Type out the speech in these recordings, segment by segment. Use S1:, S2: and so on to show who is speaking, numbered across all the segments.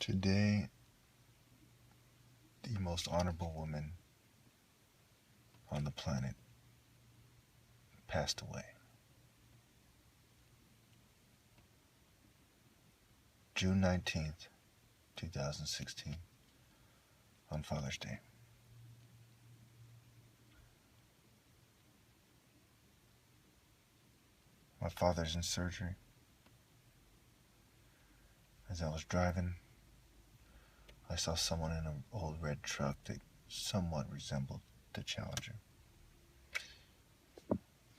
S1: Today, the most honorable woman on the planet passed away. June 19th, 2016, on Father's Day. My father's in surgery. As I was driving, I saw someone in an old red truck that somewhat resembled the Challenger.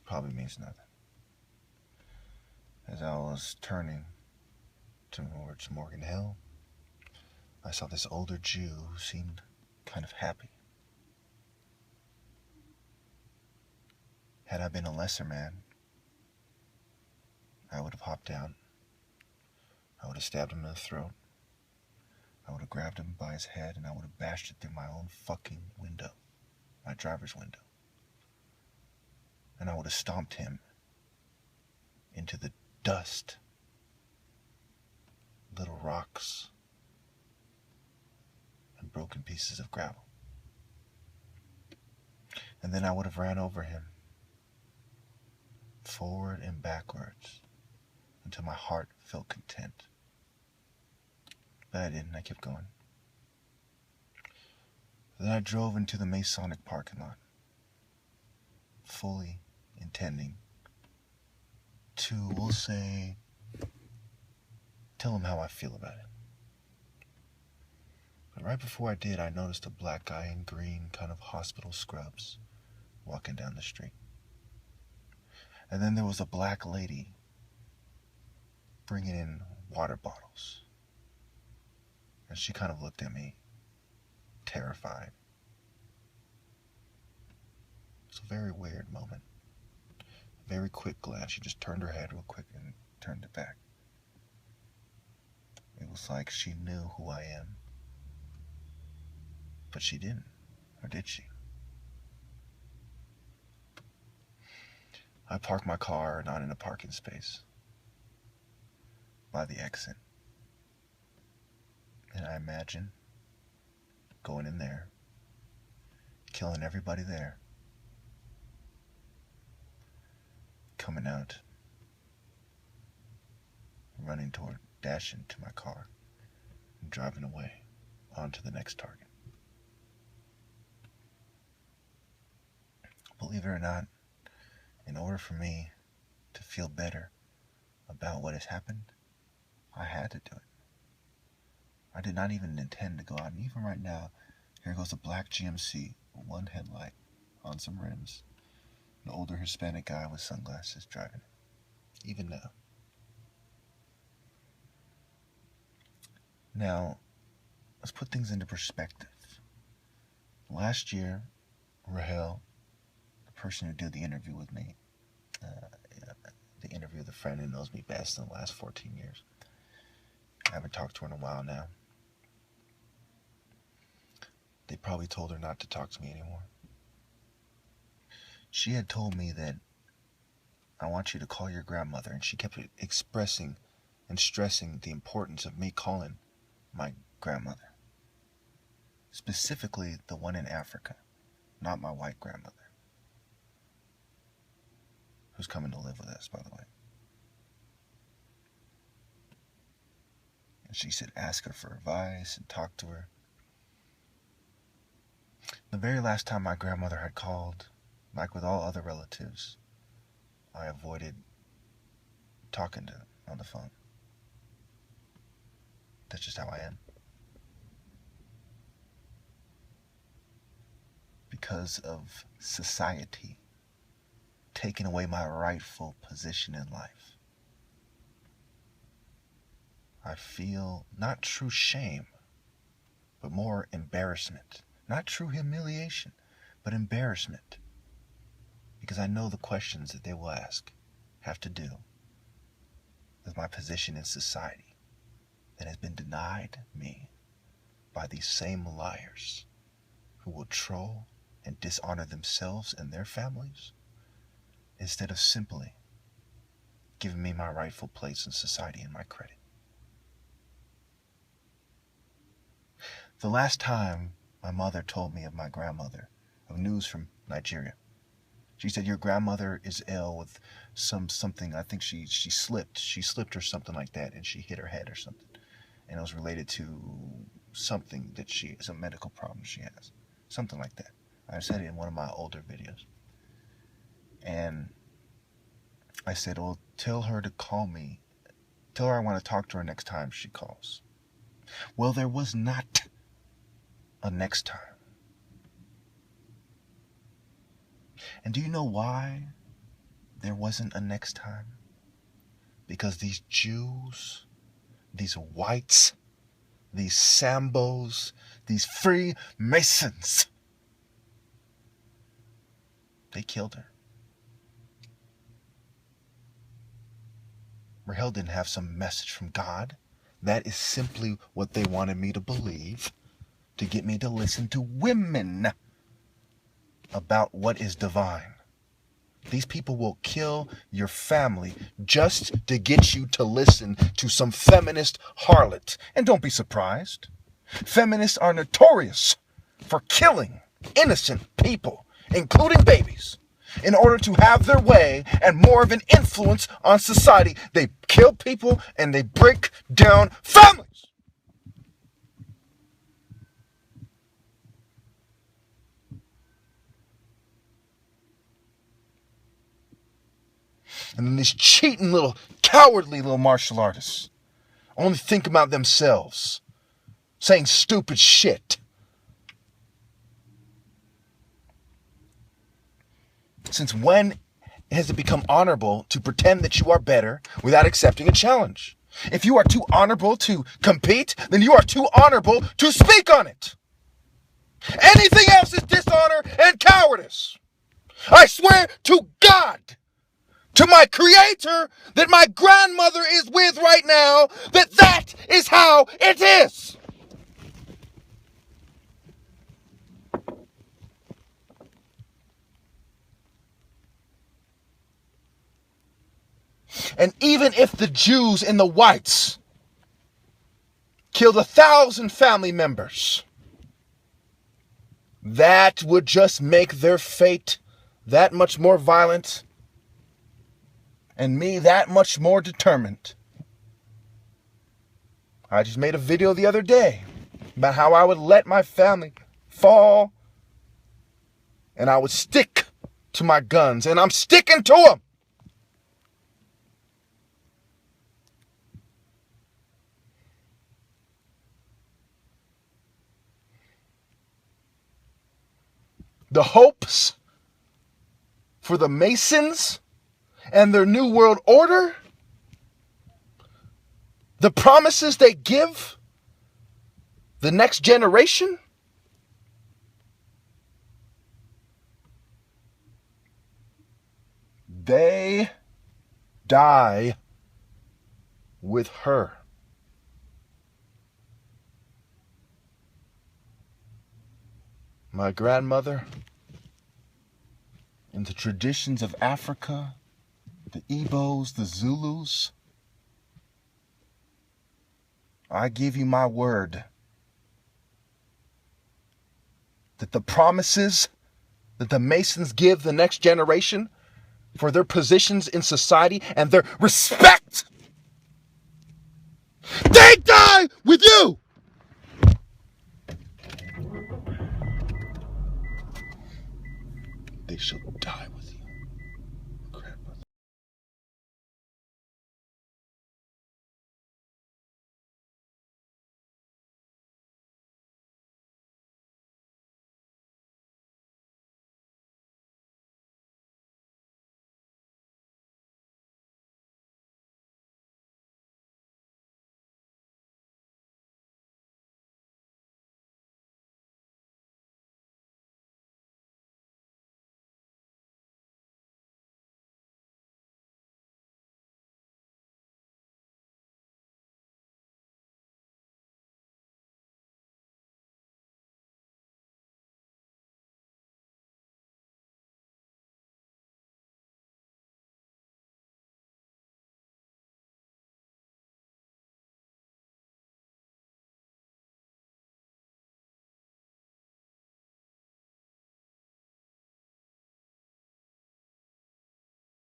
S1: Probably means nothing. As I was turning towards Morgan Hill, I saw this older Jew who seemed kind of happy. Had I been a lesser man, I would have hopped out. I would have stabbed him in the throat. I would have grabbed him by his head and I would have bashed it through my own fucking window, my driver's window. And I would have stomped him into the dust, little rocks, and broken pieces of gravel. And then I would have ran over him, forward and backwards, until my heart felt content. But I didn't. I kept going. Then I drove into the Masonic parking lot, fully intending to, we'll say, tell him how I feel about it. But right before I did, I noticed a black guy in green, kind of hospital scrubs, walking down the street. And then there was a black lady bringing in water bottles. And she kind of looked at me, terrified. It's a very weird moment. A very quick glance. She just turned her head real quick and turned it back. It was like she knew who I am. But she didn't. Or did she? I parked my car not in a parking space, by the exit. And I imagine going in there, killing everybody there, coming out, running toward, dashing to my car, and driving away on to the next target. Believe it or not, in order for me to feel better about what has happened, I had to do it. I did not even intend to go out. And even right now, here goes a black GMC, one headlight on some rims. An older Hispanic guy with sunglasses driving it. Even now. Now, let's put things into perspective. Last year, Rahel, the person who did the interview with me, the interview with a friend who knows me best in the last 14 years. I haven't talked to her in a while now. They probably told her not to talk to me anymore. She had told me that I want you to call your grandmother, and she kept expressing and stressing the importance of me calling my grandmother. Specifically the one in Africa, not my white grandmother, who's coming to live with us, by the way. And she said ask her for advice and talk to her. The very last time my grandmother had called, like with all other relatives, I avoided talking to them on the phone. That's just how I am. Because of society taking away my rightful position in life, I feel not true shame, but more embarrassment. Not true humiliation, but embarrassment. Because I know the questions that they will ask have to do with my position in society that has been denied me by these same liars who will troll and dishonor themselves and their families instead of simply giving me my rightful place in society and my credit. The last time my mother told me of my grandmother, of news from Nigeria, she said, your grandmother is ill with something. I think she slipped or something like that, and she hit her head or something. And it was related to something that it's a medical problem she has. Something like that. I said it in one of my older videos. And I said, well, tell her to call me. Tell her I want to talk to her next time she calls. Well, there was not a next time. And do you know why there wasn't a next time? Because these Jews, these whites, these Sambos, these Freemasons, they killed her. Rahel didn't have some message from God. That is simply what they wanted me to believe, to get me to listen to women about what is divine. These people will kill your family just to get you to listen to some feminist harlot. And don't be surprised. Feminists are notorious for killing innocent people, including babies, in order to have their way and more of an influence on society. They kill people and they break down families. And then these cheating cowardly little martial artists only think about themselves, saying stupid shit. Since when has it become honorable to pretend that you are better without accepting a challenge? If you are too honorable to compete, then you are too honorable to speak on it. Anything else is dishonor and cowardice. I swear to God, to my creator that my grandmother is with right now, that is how it is. And even if the Jews and the whites killed 1,000 family members, that would just make their fate that much more violent and me that much more determined. I just made a video the other day about how I would let my family fall and I would stick to my guns, and I'm sticking to them. The hopes for the Masons and their New World Order, the promises they give the next generation, they die with her. My grandmother, in the traditions of Africa, the Igbos, the Zulus, I give you my word that the promises that the Masons give the next generation for their positions in society and their respect, they die with you. They shall die with